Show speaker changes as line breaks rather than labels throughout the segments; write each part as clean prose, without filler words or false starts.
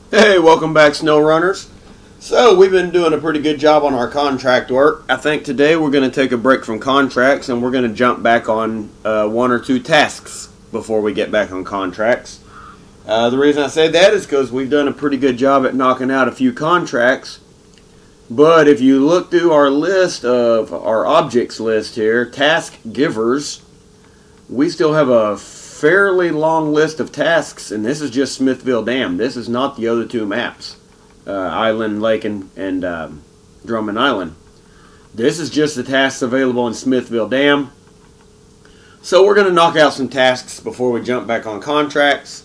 Hey, welcome back, SnowRunners. So, we've been doing a pretty good job on our contract work. I think today we're going to take a break from contracts and we're going to jump back on one or two tasks before we get back on contracts. The reason I say that is because we've done a pretty good job at knocking out a few contracts. But if you look through our list of our objects list here, task givers, we still have a fairly long list of tasks, and this is just Smithville Dam. This is not the other two maps, Island Lake and Drummond Island. This is just the tasks available in Smithville Dam. So we're going to knock out some tasks before we jump back on contracts.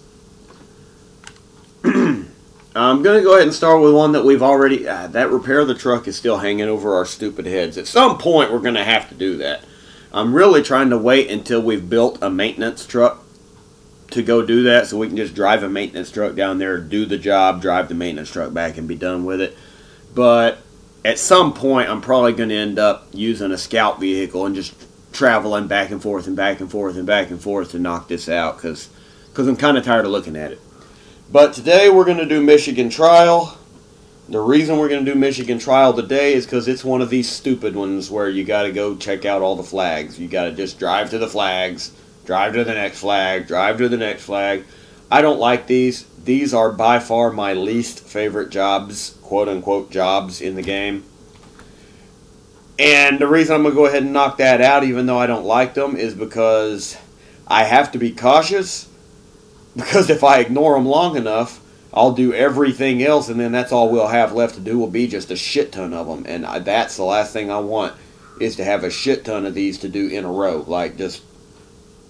I'm going to go ahead and start with one that we've already... that repair of the truck is still hanging over our stupid heads. At some point we're going to have to do that. I'm really trying to wait until we've built a maintenance truck to go do that, so we can just drive a maintenance truck down there, do the job, drive the maintenance truck back, and be done with it. But at some point, I'm probably going to end up using a scout vehicle and just traveling back and forth and back and forth and back and forth to knock this out, because I'm kind of tired of looking at it. But today, we're going to do Michigan Trial. The reason we're going to do Michigan Trial today is because it's one of these stupid ones where you got to go check out all the flags. You got to just drive to the flags, drive to the next flag, drive to the next flag. I don't like these. These are by far my least favorite jobs, quote-unquote jobs, in the game. And the reason I'm going to go ahead and knock that out, even though I don't like them, is because I have to be cautious. Because if I ignore them long enough, I'll do everything else, and then that's all we'll have left to do will be just a shit ton of them. And that's the last thing I want, is to have a shit ton of these to do in a row. Like, just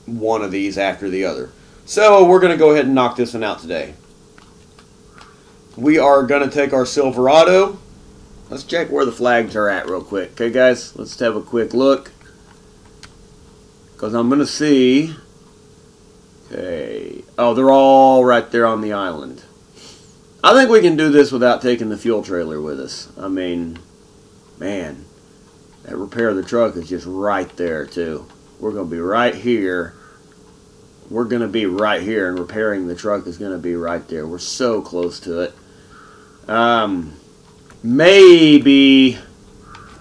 one of these after the other. So, we're going to go ahead and knock this one out today. We are going to take our Silverado. Let's check where the flags are at real quick. Okay, guys? Let's have a quick look. Because I'm going to see... Okay. Oh, they're all right there on the island. I think we can do this without taking the fuel trailer with us. I mean, man, that repair of the truck is just right there, too. We're going to be right here. We're going to be right here, and repairing the truck is going to be right there. We're so close to it. Maybe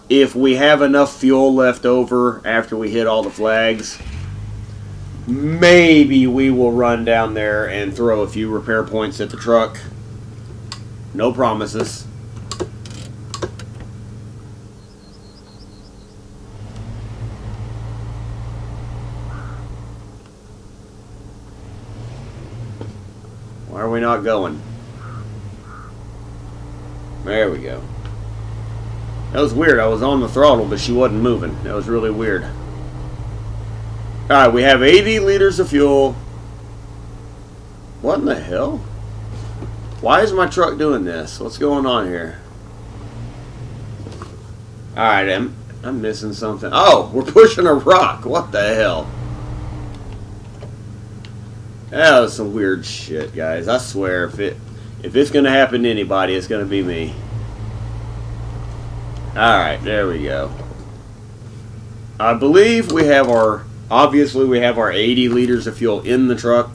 if we have enough fuel left over after we hit all the flags, maybe we will run down there and throw a few repair points at the truck. No promises. Why are we not going? There we go. That was weird. I was on the throttle, but she wasn't moving. That was really weird. Alright, we have 80 liters of fuel. What in the hell? Why is my truck doing this? What's going on here? Alright, I'm missing something. Oh, we're pushing a rock. What the hell? That was some weird shit, guys. I swear, if it's going to happen to anybody, it's going to be me. Alright, there we go. I believe we have our... Obviously, we have our 80 liters of fuel in the truck.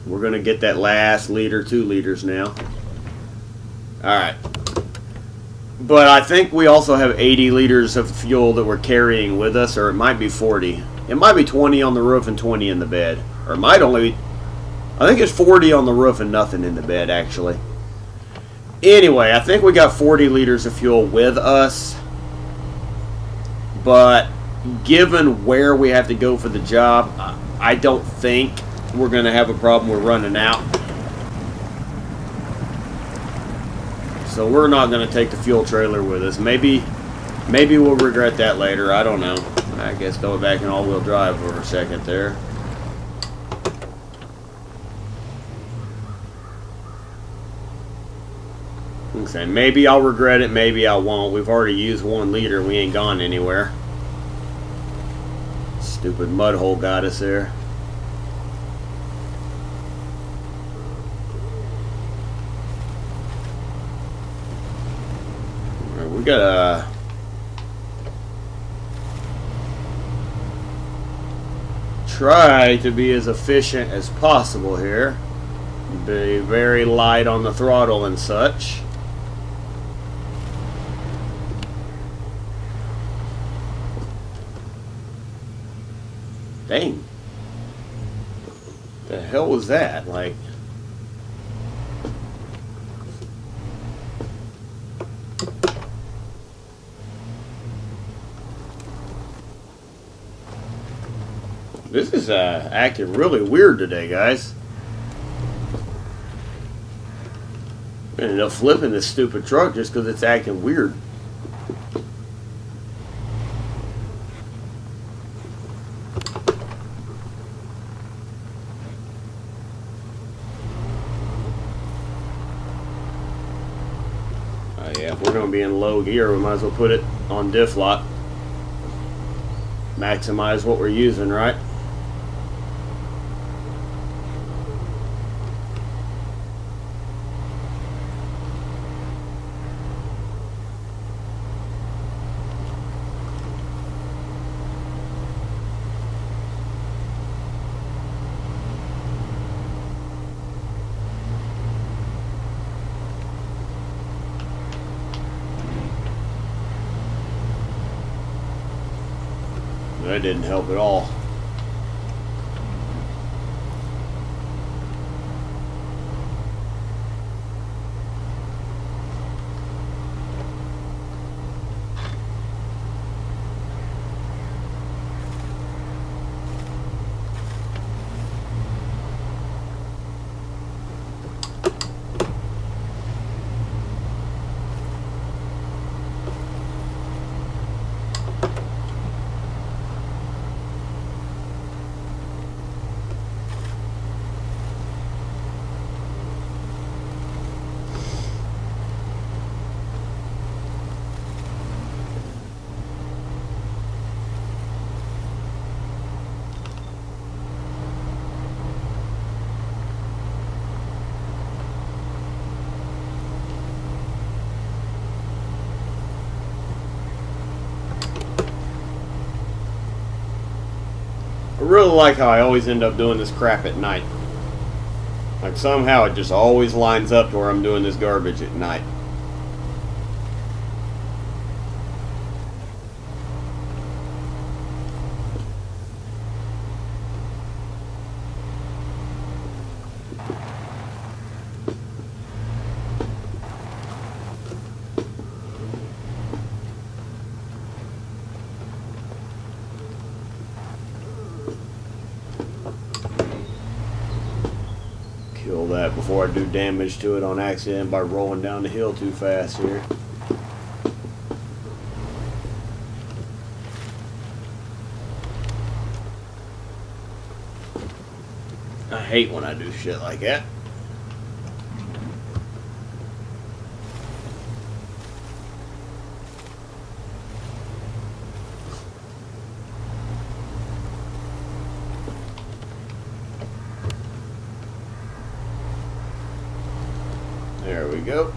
We're going to get that last liter, 2 liters now. Alright. But I think we also have 80 liters of fuel that we're carrying with us, or it might be 40. It might be 20 on the roof and 20 in the bed. Or it might only be... I think it's 40 on the roof and nothing in the bed, actually. Anyway, I think we got 40 liters of fuel with us. But given where we have to go for the job, I don't think we're going to have a problem with running out. So we're not going to take the fuel trailer with us. Maybe we'll regret that later. I don't know. I guess going back in all-wheel drive for a second there. Okay, maybe I'll regret it, maybe I won't. We've already used 1 liter. We ain't gone anywhere. Stupid mud hole got us there. Alright, we gotta try to be as efficient as possible here. Be very light on the throttle and such. Dang. The hell was that? Like, this is acting really weird today, guys. I ended up flipping this stupid truck just because it's acting weird. Yeah, if we're going to be in low gear, we might as well put it on diff lock. Maximize what we're using, right? That didn't help at all. I really like how I always end up doing this crap at night. Like somehow it just always lines up to where I'm doing this garbage at night. Kill that before I do damage to it on accident by rolling down the hill too fast here. I hate when I do shit like that. There we go.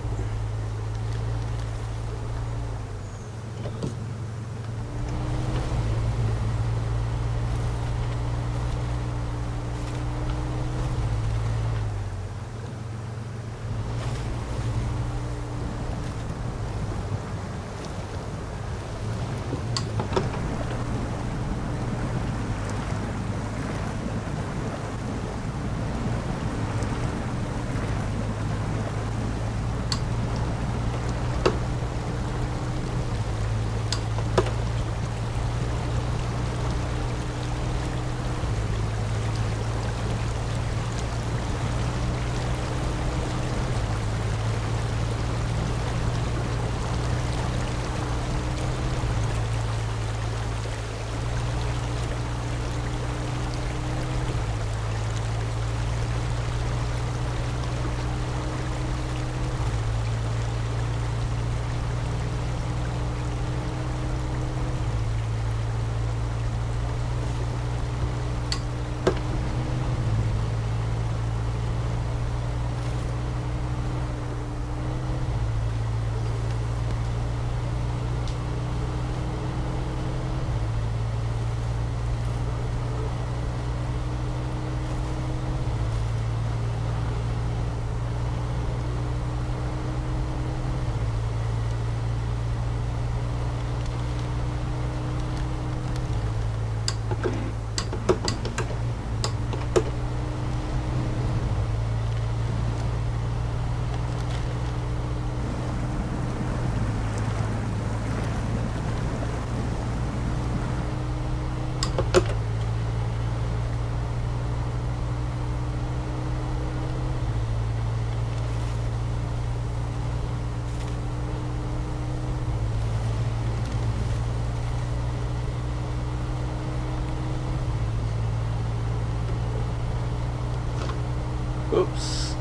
Oops.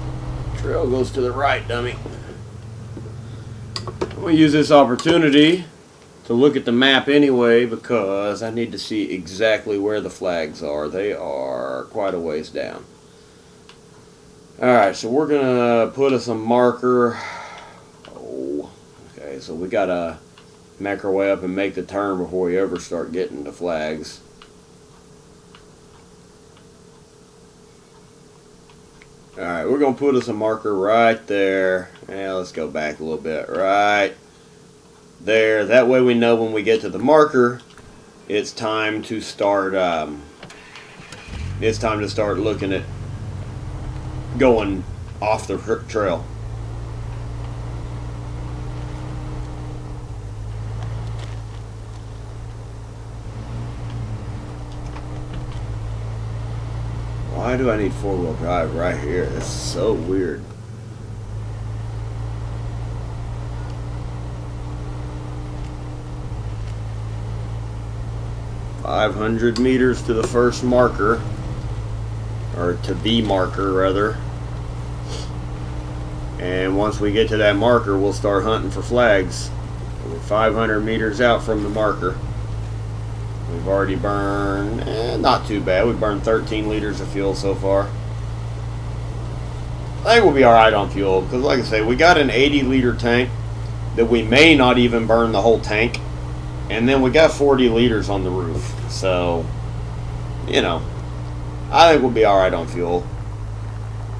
Trail goes to the right, dummy. I'm going to use this opportunity to look at the map anyway because I need to see exactly where the flags are. They are quite a ways down. Alright, so we're going to put us a marker. Oh, okay, so we got to make our way up and make the turn before we ever start getting the flags. Alright, we're going to put us a marker right there. Yeah, let's go back a little bit. Right there. That way we know when we get to the marker, it's time to start looking at going off the trail. Why do I need four-wheel drive right here? That's so weird. $500 meters to the first marker, or to the marker rather. And once we get to that marker, we'll start hunting for flags. We're 500 meters out from the marker. We've already burned, not too bad. We've burned 13 liters of fuel so far. I think we'll be alright on fuel, because like I say, we got an 80-liter tank that we may not even burn the whole tank. And then we got 40 liters on the roof. So, you know, I think we'll be alright on fuel.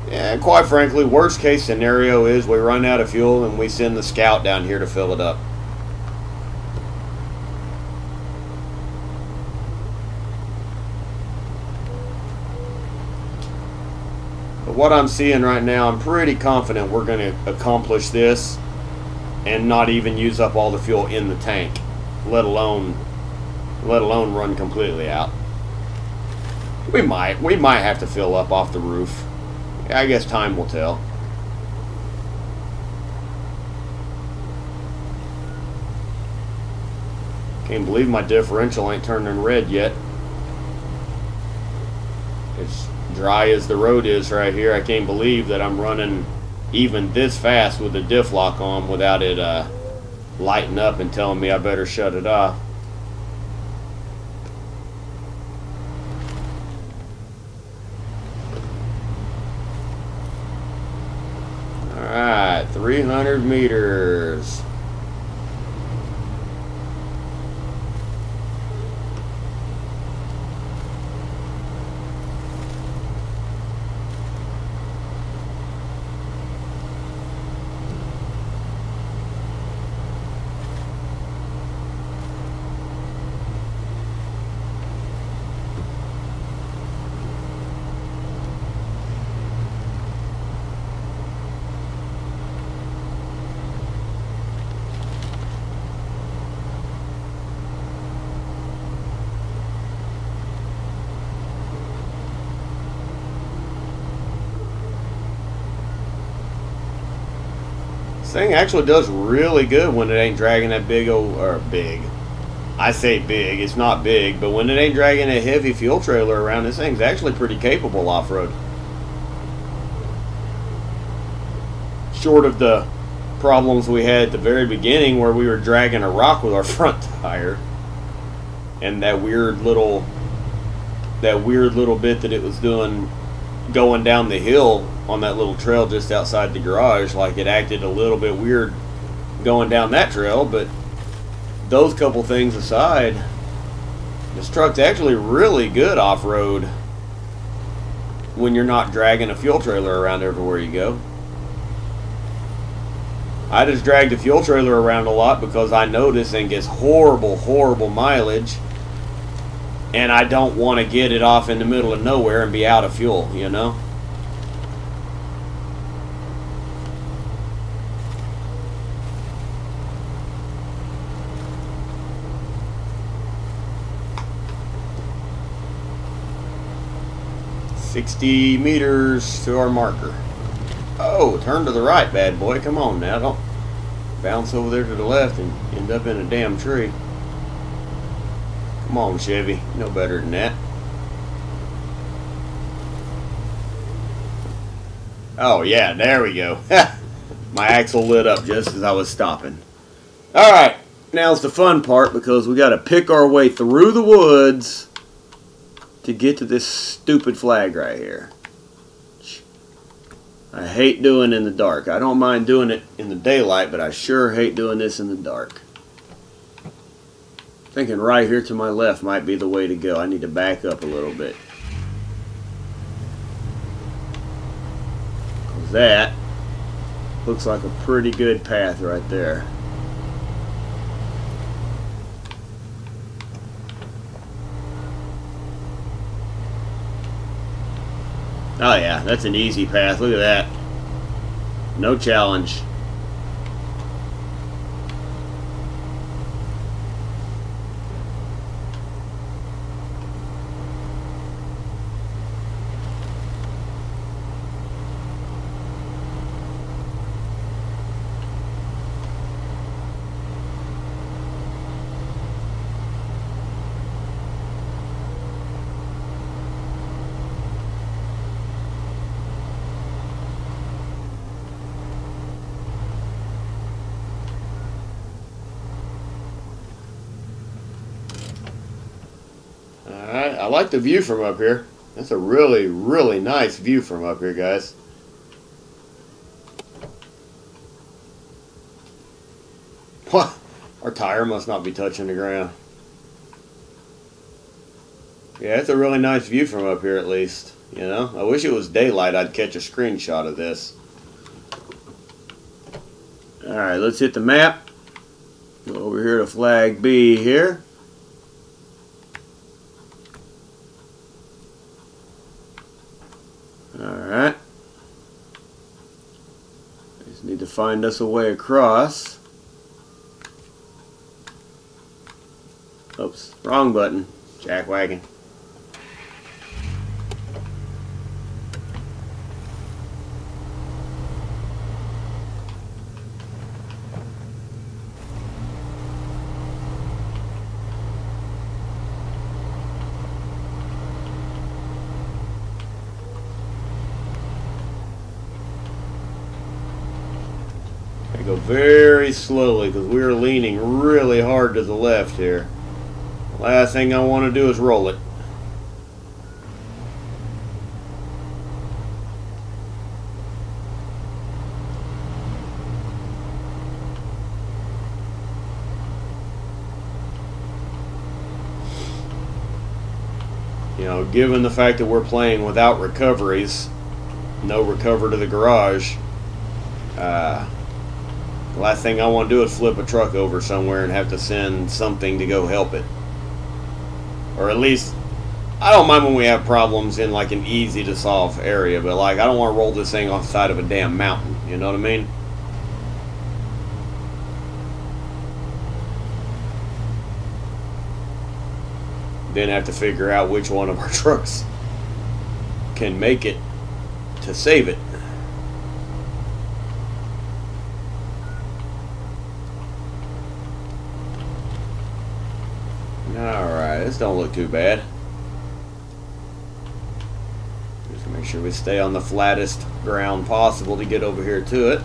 Yeah, quite frankly, worst case scenario is we run out of fuel and we send the scout down here to fill it up. But what I'm seeing right now, I'm pretty confident we're going to accomplish this and not even use up all the fuel in the tank, let alone run completely out. We might have to fill up off the roof. I guess time will tell. Can't believe my differential ain't turning red yet. It's dry as the road is right here. I can't believe that I'm running even this fast with the diff lock on without it lighting up and telling me I better shut it off. Alright, 300 meters. This thing actually does really good when it ain't dragging that big old, or big. I say big, it's not big, but when it ain't dragging a heavy fuel trailer around, this thing's actually pretty capable off-road. Short of the problems we had at the very beginning where we were dragging a rock with our front tire. And that weird little bit that it was doing going down the hill on that little trail just outside the garage, like it acted a little bit weird going down that trail. But those couple things aside, this truck's actually really good off-road when you're not dragging a fuel trailer around everywhere you go. I just drag the fuel trailer around a lot because I know this thing gets horrible mileage, and I don't want to get it off in the middle of nowhere and be out of fuel, you know? $60 meters to our marker. Oh, turn to the right, bad boy. Come on now. Don't bounce over there to the left and end up in a damn tree. Come on, Chevy. You know better than that. Oh yeah, there we go. My axle lit up just as I was stopping. Alright, now's the fun part because we got to pick our way through the woods to get to this stupid flag right here. I hate doing it in the dark. I don't mind doing it in the daylight, but I sure hate doing this in the dark. Thinking right here to my left might be the way to go. I need to back up a little bit. That looks like a pretty good path right there. Oh yeah, that's an easy path. Look at that. No challenge. Alright, I like the view from up here. That's a really, really nice view from up here, guys. What? Our tire must not be touching the ground. Yeah, it's a really nice view from up here at least. You know, I wish it was daylight. I'd catch a screenshot of this. Alright, let's hit the map. Go over here to flag B here. Alright. Just need to find us a way across. Oops, wrong button. Jackwagon. Go very slowly because we are leaning really hard to the left here. Last thing I want to do is roll it. You know, given the fact that we're playing without recoveries, no recover to the garage, the last thing I want to do is flip a truck over somewhere and have to send something to go help it. Or at least, I don't mind when we have problems in like an easy to solve area, but like I don't want to roll this thing off the side of a damn mountain, you know what I mean? Then have to figure out which one of our trucks can make it to save it. Alright, this don't look too bad. Just make sure we stay on the flattest ground possible to get over here to it.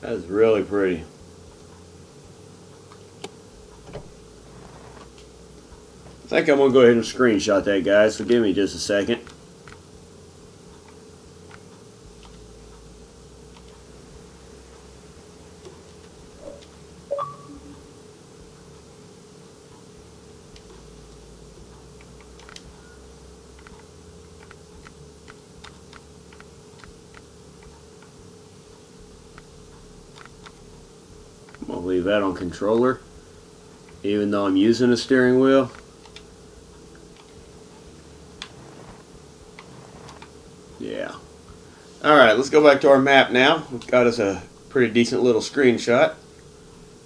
That's really pretty. I think I'm going to go ahead and screenshot that, guys, so give me just a second. I'll leave that on controller, even though I'm using a steering wheel. Yeah. Alright. Alright, let's go back to our map now. We've got us a pretty decent little screenshot.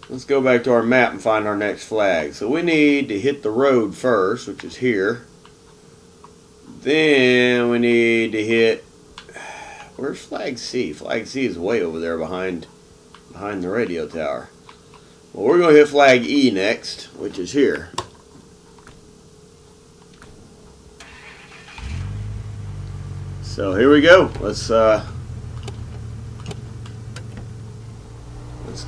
Let's go back to our map and find our next flag. So we need to hit the road first, which is here. Then we need to hit... Where's flag C? Flag C is way over there behind the radio tower. Well, we're going to hit flag E next, which is here. So here we go. Let's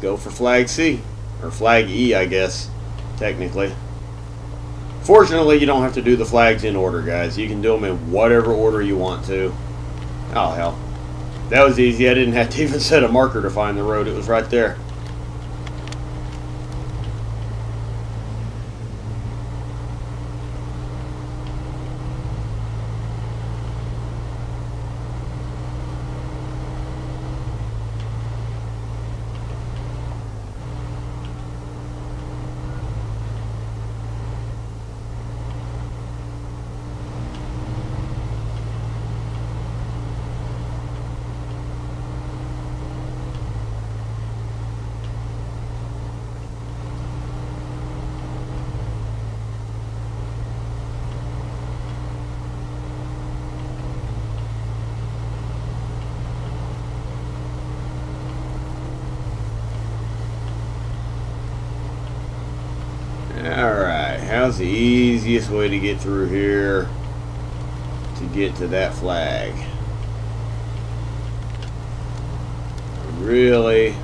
go for flag C, or flag E, I guess, technically. Fortunately, you don't have to do the flags in order, guys. You can do them in whatever order you want to. Oh, hell. That was easy. I didn't have to even set a marker to find the road. It was right there. Alright, how's the easiest way to get through here to get to that flag? I really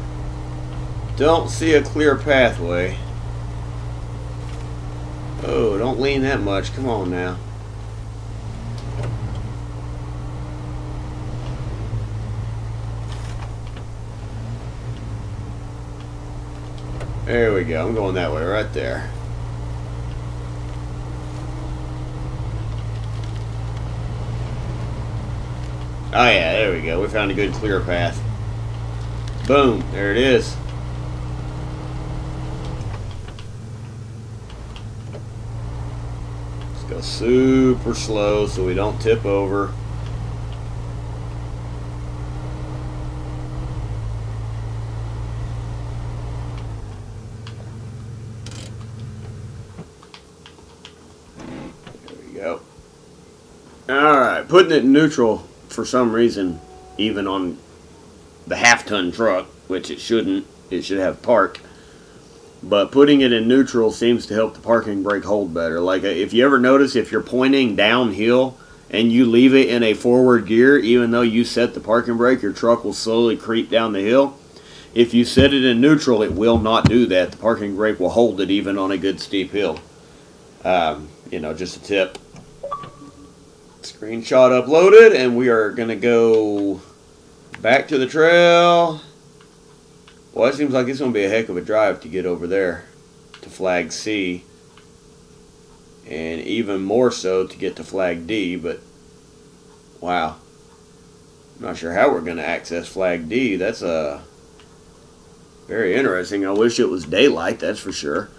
don't see a clear pathway. Oh, don't lean that much. Come on now. There we go. I'm going that way right there. Oh yeah, there we go. We found a good clear path. Boom, there it is. Let's go super slow so we don't tip over. There we go. Alright, putting it in neutral for some reason, even on the half-ton truck, which it shouldn't, it should have park, but putting it in neutral seems to help the parking brake hold better. Like, if you ever notice, if you're pointing downhill and you leave it in a forward gear, even though you set the parking brake, your truck will slowly creep down the hill. If you set it in neutral, it will not do that. The parking brake will hold it even on a good steep hill. You know, just a tip. Screenshot uploaded, and we are going to go back to the trail. Well, it seems like it's going to be a heck of a drive to get over there to flag C, and even more so to get to flag D, but wow. I'm not sure how we're going to access flag D. That's very interesting. I wish it was daylight, that's for sure.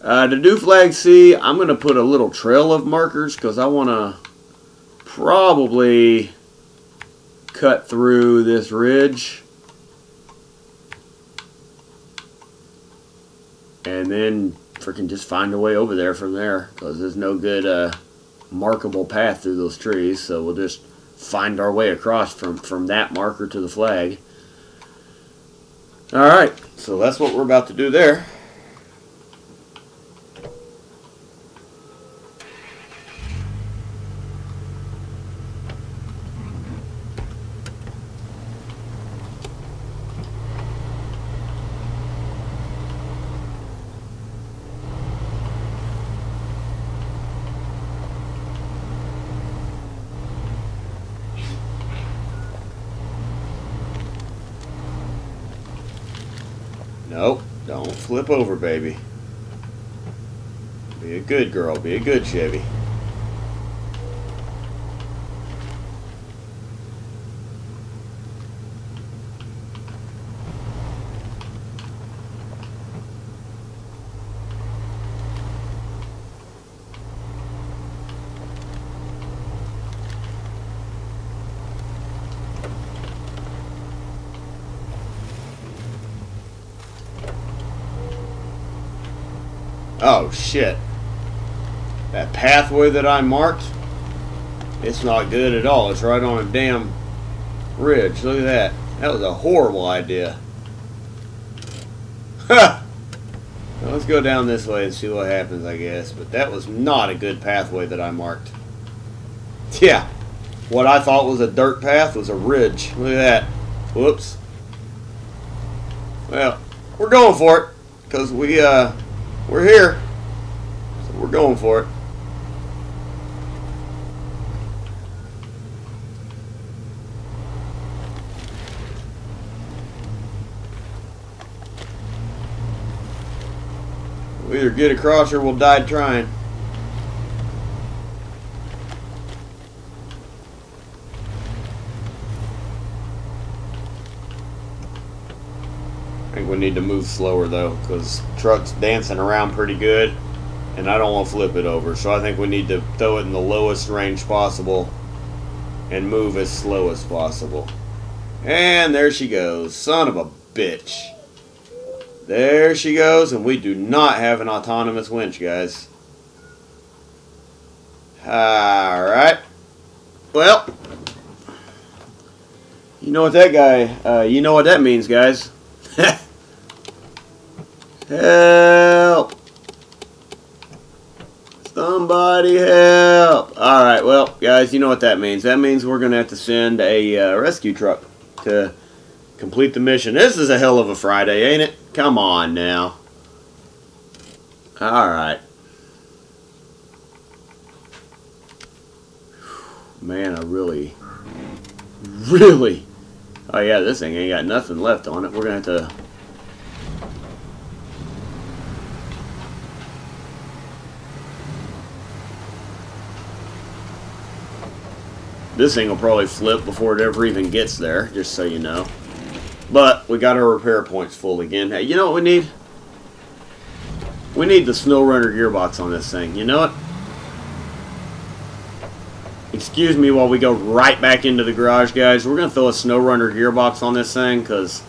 To do flag C, I'm going to put a little trail of markers because I want to probably cut through this ridge and then freaking just find a way over there from there, because there's no good markable path through those trees, so we'll just find our way across from that marker to the flag. Alright, so that's what we're about to do there. Nope, don't flip over, baby. Be a good girl, be a good Chevy. Oh, shit. That pathway that I marked, it's not good at all. It's right on a damn ridge. Look at that. That was a horrible idea. Ha! Well, let's go down this way and see what happens, I guess. But that was not a good pathway that I marked. Yeah. What I thought was a dirt path was a ridge. Look at that. Whoops. Well, we're going for it. Because we're here. So we're going for it. We'll either get across or we'll die trying. I think we need to move slower though, because the truck's dancing around pretty good and I don't want to flip it over. So I think we need to throw it in the lowest range possible and move as slow as possible. And there she goes. Son of a bitch. There she goes, and we do not have an autonomous winch, guys. Alright. Well, you know what that guy, you know what that means, guys. Help! Somebody help! Alright, well, guys, you know what that means. That means we're going to have to send a rescue truck to complete the mission. This is a hell of a Friday, ain't it? Come on now. Alright. Man, I really... Oh yeah, this thing ain't got nothing left on it. We're going to have to... This thing will probably flip before it ever even gets there, just so you know. But we got our repair points full again. Hey, you know what we need? We need the SnowRunner gearbox on this thing. You know what? Excuse me while we go right back into the garage, guys. We're going to throw a SnowRunner gearbox on this thing because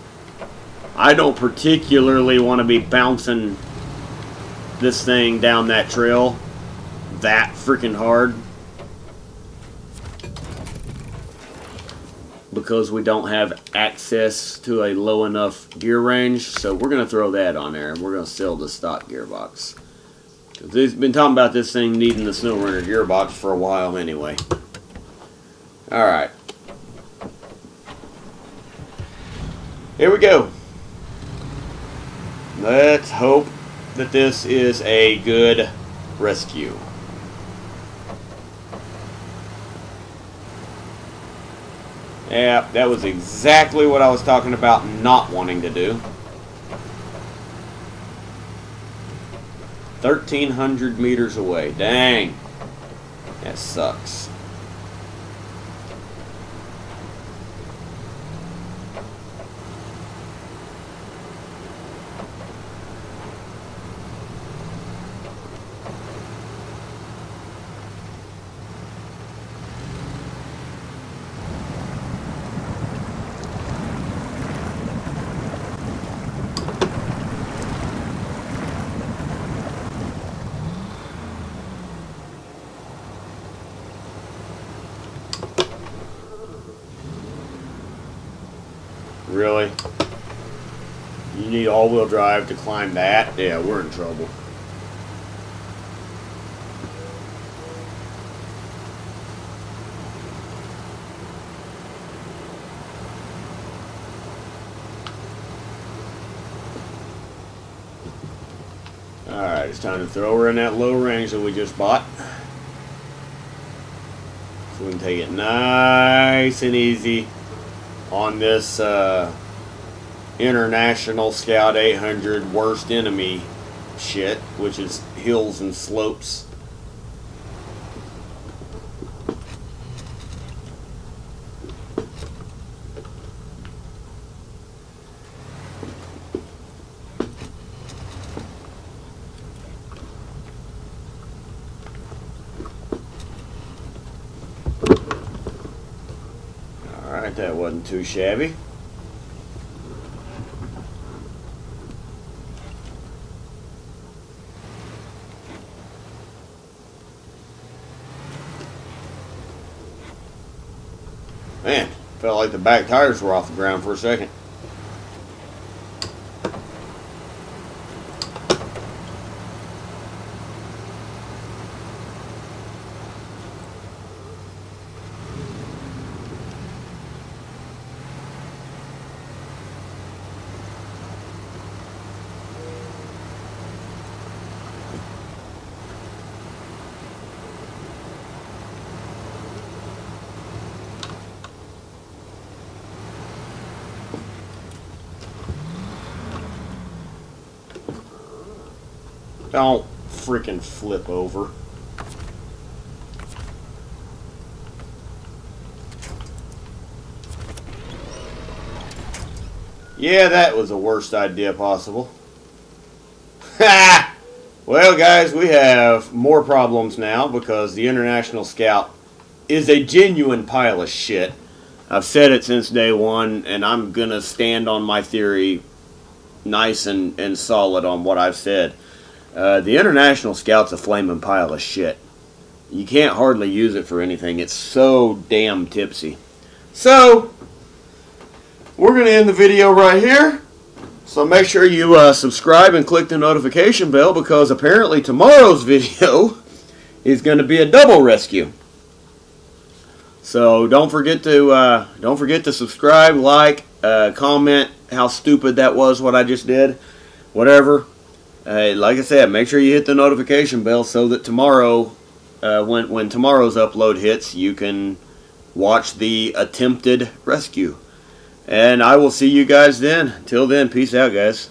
I don't particularly want to be bouncing this thing down that trail that freaking hard, because we don't have access to a low enough gear range. So we're going to throw that on there, and we're going to sell the stock gearbox. They've been talking about this thing needing the SnowRunner gearbox for a while anyway. Alright. Here we go. Let's hope that this is a good rescue. Yeah, that was exactly what I was talking about not wanting to do. 1,300 meters away. Dang. That sucks. Really? You need all-wheel drive to climb that? Yeah, we're in trouble. Alright, it's time to throw her in that low range that we just bought. So we can take it nice and easy on this International Scout 800 worst enemy shit, which is hills and slopes. Alright, that wasn't too shabby. Felt like the back tires were off the ground for a second. Don't freaking flip over. Yeah, that was the worst idea possible. Ha! Well, guys, we have more problems now because the International Scout is a genuine pile of shit. I've said it since day one, and I'm going to stand on my theory nice and solid on what I've said. The International Scout's a flaming pile of shit. You can't hardly use it for anything. It's so damn tipsy. So, we're going to end the video right here. So make sure you subscribe and click the notification bell, because apparently tomorrow's video is going to be a double rescue. So don't forget to subscribe, like, comment how stupid that was what I just did, whatever. Like I said, make sure you hit the notification bell so that tomorrow, when tomorrow's upload hits, you can watch the attempted rescue. And I will see you guys then. Till then, peace out, guys.